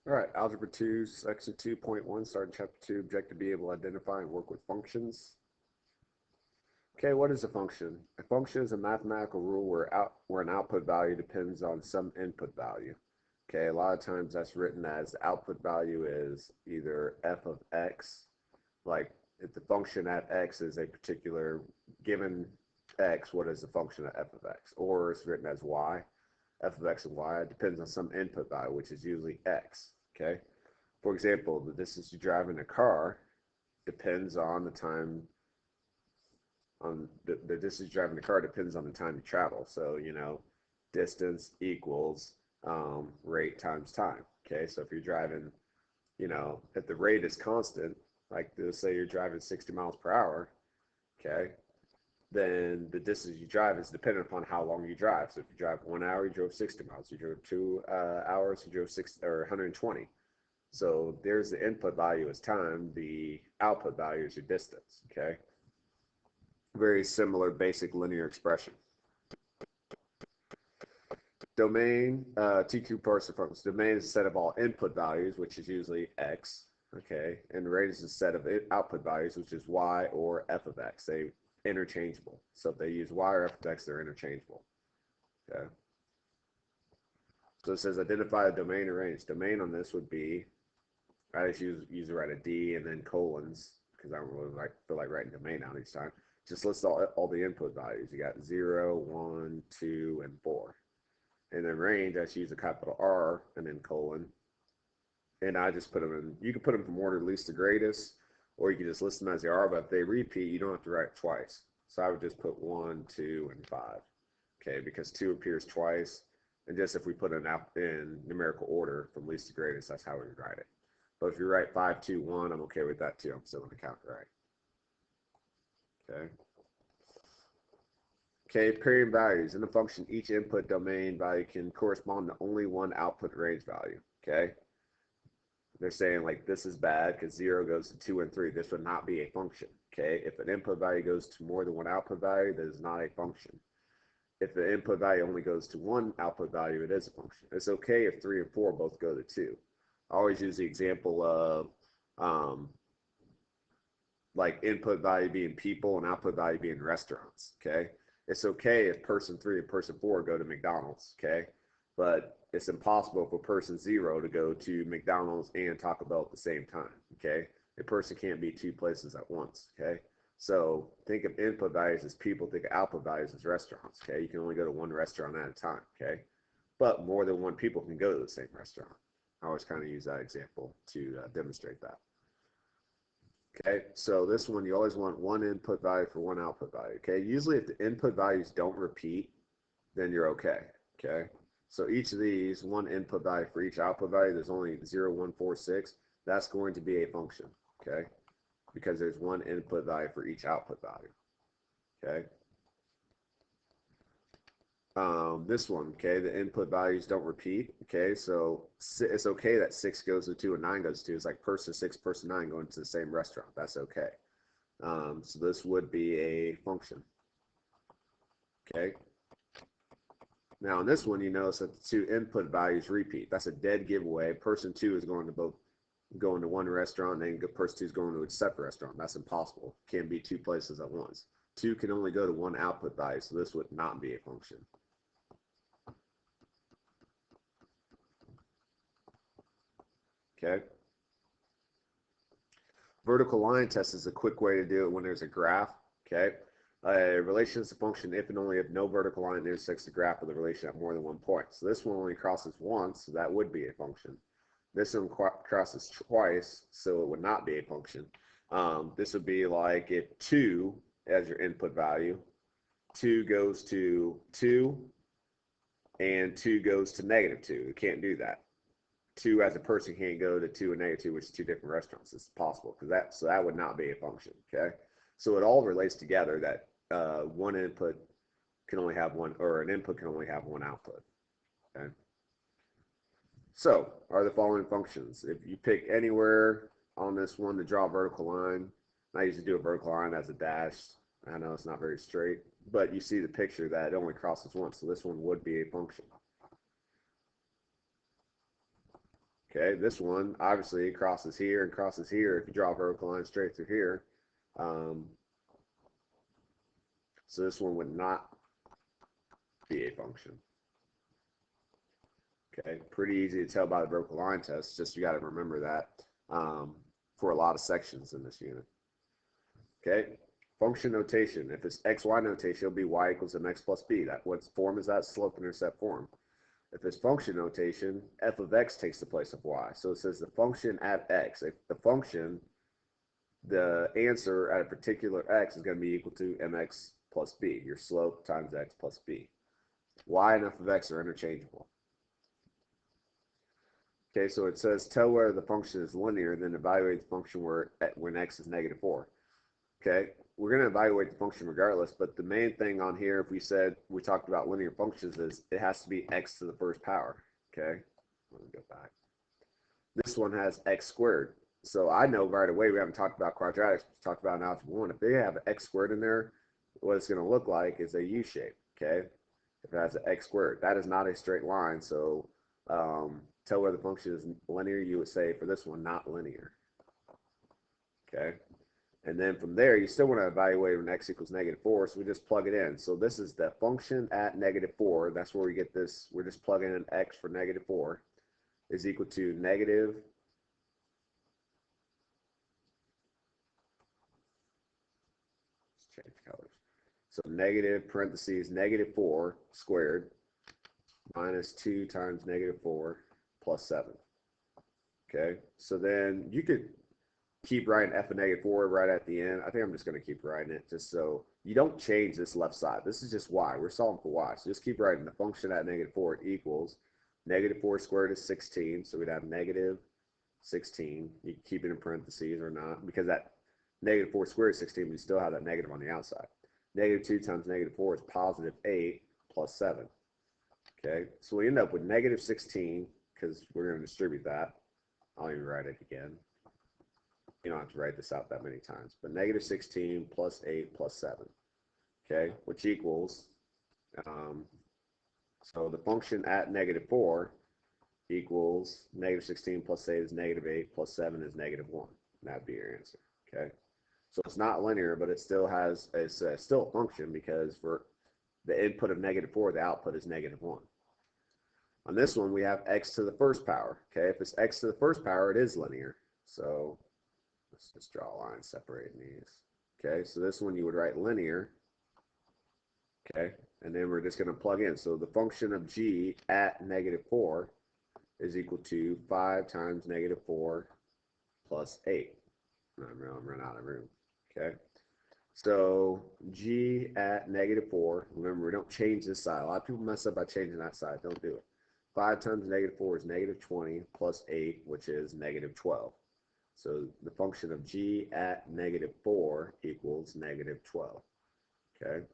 All right, Algebra 2, Section 2.1, starting Chapter 2, objective be able to identify and work with functions. Okay, what is a function? A function is a mathematical rule where an output value depends on some input value. Okay, a lot of times that's written as the output value is either f of x, like if the function at x is a particular given x, what is the function at f of x? Or it's written as y, f of x and y. It depends on some input value, which is usually x. Okay, for example, the distance you drive in a car depends on the time on the distance driving the car depends on the time you travel. So, distance equals rate times time. Okay, so if you're driving, if the rate is constant, like let's say you're driving 60 miles per hour, okay, then the distance you drive is dependent upon how long you drive. So if you drive 1 hour, you drove 60 miles. You drove 2 hours, you drove 60 or 120. So there's the input value is time. The output value is your distance. Okay, very similar basic linear expression. Domain, TQ parser functions. Domain is a set of all input values, which is usually x, okay, and rate is a set of output values, which is y or f of x. They interchangeable. So if they use y or f of x, they're interchangeable. Okay. So it says identify a domain and range. Domain on this would be, I just usually write a D and then colons because I don't really feel like writing domain out each time. Just list all the input values. You got 0, 1, 2, and 4. And then range, I just use a capital R and then colon. And I just put them in, you can put them from order least to greatest, or you can just list them as they are, but if they repeat, you don't have to write it twice. So I would just put 1, 2, and 5. Okay, because 2 appears twice. And just if we put it in numerical order from least to greatest, that's how we would write it. But if you write 5, 2, 1, I'm okay with that too. I'm still going to count right. Okay. Okay, pairing values. In the function, each input domain value can correspond to only one output range value. Okay. They're saying like this is bad because 0 goes to 2 and 3. This would not be a function. Okay. If an input value goes to more than one output value, that is not a function. If the input value only goes to one output value, it is a function. It's okay if 3 and 4 both go to 2. I always use the example of like input value being people and output value being restaurants. Okay. It's okay if person 3 and person 4 go to McDonald's. Okay. But it's impossible for person 0 to go to McDonald's and Taco Bell at the same time. Okay. A person can't be two places at once. Okay. So think of input values as people, think of output values as restaurants. Okay. You can only go to one restaurant at a time. Okay. But more than one people can go to the same restaurant. I always kind of use that example to demonstrate that. Okay, so this one, you always want one input value for one output value. Okay, usually if the input values don't repeat, then you're okay. Okay, so each of these, one input value for each output value, there's only 0, 1, 4, 6. That's going to be a function. Okay, because there's one input value for each output value. Okay, this one, okay, the input values don't repeat. Okay, so it's okay that 6 goes to 2 and 9 goes to 2. It's like person 6, person 9 going to the same restaurant. That's okay. So this would be a function. Okay. Now in this one, you notice that the two input values repeat. That's a dead giveaway. Person 2 is going to one restaurant, and then person 2 is going to a separate restaurant. That's impossible. Can't be two places at once. 2 can only go to one output value, so this would not be a function. Okay. Vertical line test is a quick way to do it when there's a graph. Okay. A relation is a function if and only if no vertical line intersects the graph of the relation at more than one point. So this one only crosses once, so that would be a function. This one crosses twice, so it would not be a function. This would be like if 2 as your input value, 2 goes to 2, and 2 goes to -2. It can't do that. 2 as a person can't go to 2 and -2, which is two different restaurants. It's possible because that would not be a function. Okay, so it all relates together that one input can only have one, or an input can only have one output. Okay, so are the following functions. If you pick anywhere on this one to draw a vertical line, I usually do a vertical line as a dash. I know it's not very straight, but you see the picture that it only crosses once, so this one would be a function. Okay, this one obviously crosses here and crosses here if you draw a vertical line straight through here. So this one would not be a function. Okay, pretty easy to tell by the vertical line test, just you got to remember that for a lot of sections in this unit. Okay, function notation. If it's xy notation, it'll be y equals mx plus b. What form is that? Slope-intercept form. If it's function notation, f of x takes the place of y. So it says the function at x. If the function, the answer at a particular x is going to be equal to mx plus b, your slope times x plus b. Y and f of x are interchangeable. Okay, so it says tell whether the function is linear, then evaluate the function when x is -4. Okay, we're going to evaluate the function regardless, but the main thing on here, if we talked about linear functions, is it has to be x to the first power. Okay, let me go back. This one has x squared. So I know right away, we haven't talked about quadratics, we talked about in algebra 1. If they have x squared in there, what it's going to look like is a U shape. Okay, if it has an x squared, that is not a straight line. So tell whether the function is linear, you would say for this one, not linear. Okay. And then from there, you still want to evaluate when x equals -4, so we just plug it in. So this is the function at -4. That's where we get this. We're just plugging in x for -4 is equal to negative. Let's change colors. So negative parentheses -4 squared minus 2 times -4 plus 7. Okay, so then you could keep writing f of -4 right at the end. I think I'm just going to keep writing it just so you don't change this left side. This is just y. We're solving for y. So just keep writing the function at -4 equals -4 squared is 16. So we'd have -16. You can keep it in parentheses or not, because that -4 squared is 16. We still have that negative on the outside. -2 times -4 is +8 plus 7. Okay, so we end up with -16 because we're going to distribute that. I'll even write it again. You don't have to write this out that many times, but -16 plus 8 plus 7, okay, which equals, so the function at -4 equals -16 plus 8 is -8 plus 7 is -1. That'd be your answer, okay? So it's not linear, but it still has, it's still a function because for the input of -4, the output is -1. On this one, we have x to the first power, okay? If it's x to the first power, it is linear, so let's just draw a line separating these. Okay, so this one you would write linear. Okay, and then we're just going to plug in. So the function of g at -4 is equal to 5 times -4 plus 8. I'm running out of room. Okay, so g at -4. Remember, we don't change this side. A lot of people mess up by changing that side. Don't do it. 5 times -4 is -20 plus 8, which is -12. So the function of g at -4 equals -12. Okay,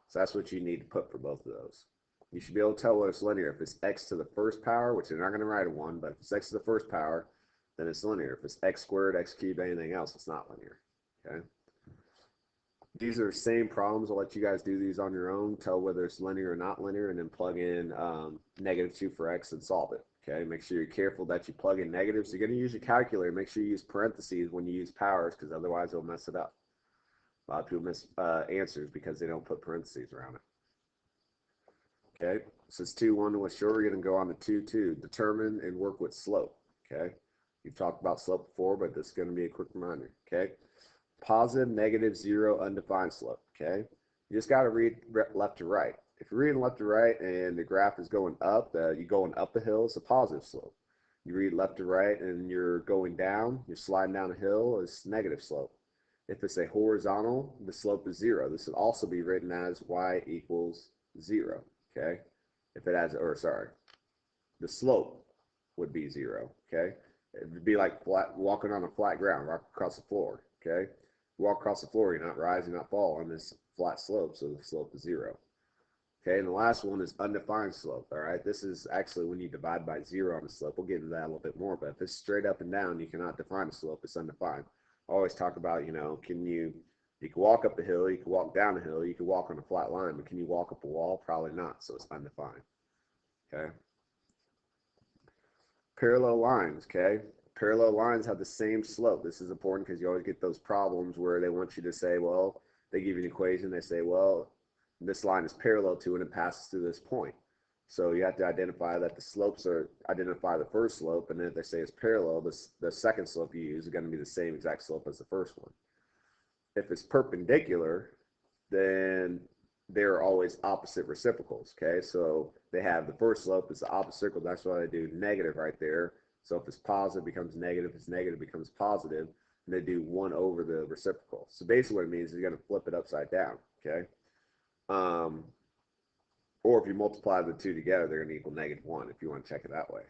so that's what you need to put for both of those. You should be able to tell whether it's linear. If it's x to the first power, which you're not going to write a 1, but if it's x to the first power, then it's linear. If it's x squared, x cubed, anything else, it's not linear. Okay, these are the same problems. I'll let you guys do these on your own, tell whether it's linear or not linear, and then plug in -2 for x and solve it. Okay, make sure you're careful that you plug in negatives. You're going to use your calculator. Make sure you use parentheses when you use powers, because otherwise it'll mess it up. A lot of people miss answers because they don't put parentheses around it. Okay, since 2-1 was short, we're going to go on to 2-2. Determine and work with slope. Okay, you've talked about slope before, but this is going to be a quick reminder. Okay, positive, negative, 0, undefined slope. Okay, you just got to read left to right. If you're reading left to right and the graph is going up, you're going up a hill, it's a positive slope. You read left to right and you're going down, you're sliding down a hill, it's negative slope. If it's a horizontal, the slope is 0. This would also be written as y equals 0. Okay, if it has, or sorry, the slope would be 0. Okay, it would be like walking on a flat ground, walk across the floor. Okay, walk across the floor, you're not rising, not falling on this flat slope, so the slope is 0. Okay, and the last one is undefined slope. All right, this is actually when you divide by 0 on the slope. We'll get into that a little bit more, but if it's straight up and down, you cannot define a slope. It's undefined. I always talk about, you can walk up a hill, you can walk down a hill, you can walk on a flat line, but can you walk up a wall? Probably not, so it's undefined. Okay. Parallel lines, okay? Parallel lines have the same slope. This is important because you always get those problems where they want you to say, well, they give you an equation, they say, well, this line is parallel to and it passes through this point. So you have to identify that the slopes are, identify the first slope, and then if they say it's parallel, the second slope you use is going to be the same exact slope as the first one. If it's perpendicular, then they're always opposite reciprocals, okay? So they have the first slope is the opposite circle. That's why they do negative right there. So if it's positive, it becomes negative. If it's negative, it becomes positive. And they do 1 over the reciprocal. So basically what it means is you're going to flip it upside down, okay? Or if you multiply the two together, they're going to equal -1 if you want to check it that way.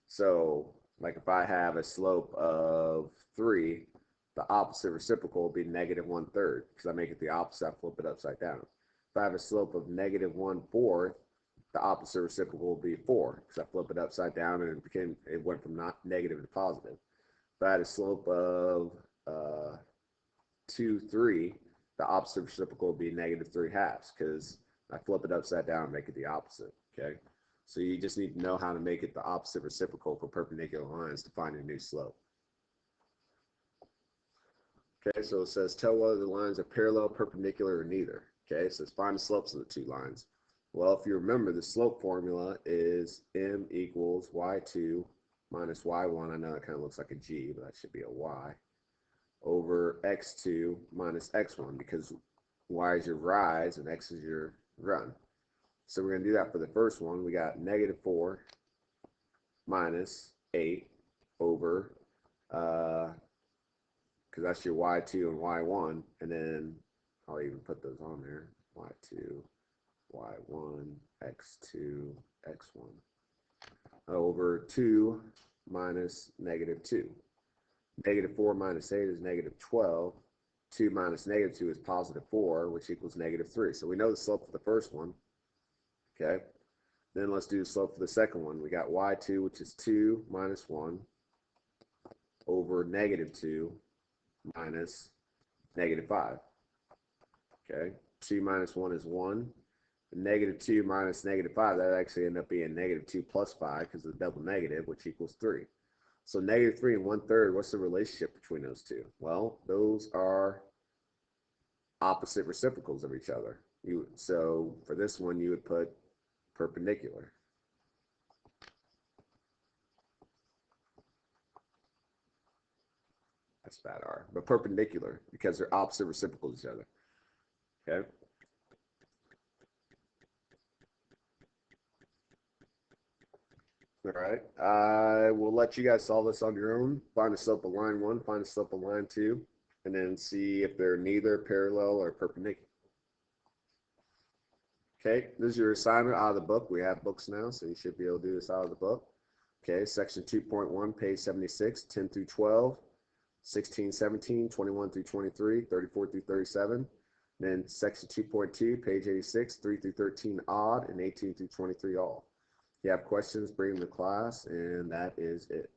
So like if I have a slope of 3, the opposite reciprocal will be -1/3 because I make it the opposite, I flip it upside down. If I have a slope of -1/4, the opposite reciprocal will be 4 because I flip it upside down and it went from not negative to positive. If I had a slope of 2, 3, the opposite reciprocal will be -3/2 because I flip it upside down and make it the opposite, okay? So you just need to know how to make it the opposite reciprocal for perpendicular lines to find a new slope. Okay, so it says tell whether the lines are parallel, perpendicular, or neither. Okay, so let's find the slopes of the two lines. Well, if you remember, the slope formula is m equals y2 minus y1. I know it kind of looks like a g, but that should be a y, over x2 minus x1, because y is your rise and x is your run. So we're going to do that for the first one. We got -4 minus 8 over, because that's your y2 and y1, and then I'll even put those on there, y2, y1, x2, x1, over 2 minus -2. -4 minus 8 is -12. 2 minus -2 is +4, which equals -3. So we know the slope for the first one. Okay. Then let's do the slope for the second one. We got y2, which is 2 minus 1, over -2 minus -5. Okay. 2 minus 1 is 1. -2 minus -5, that actually end up being -2 plus 5 because of the double negative, which equals 3. So -3 and 1/3, what's the relationship between those two? Well, those are opposite reciprocals of each other. So for this one, you would put perpendicular. That's bad R, but perpendicular because they're opposite reciprocals of each other. Okay. All right. I will let you guys solve this on your own. Find the slope of line 1, find the slope of line 2, and then see if they're neither parallel or perpendicular. Okay, this is your assignment out of the book. We have books now, so you should be able to do this out of the book. Okay, section 2.1, page 76, 10 through 12, 16, 17, 21 through 23, 34 through 37. Then section 2.2, page 86, 3 through 13 odd, and 18 through 23 all. If you have questions, bring them to class, and that is it.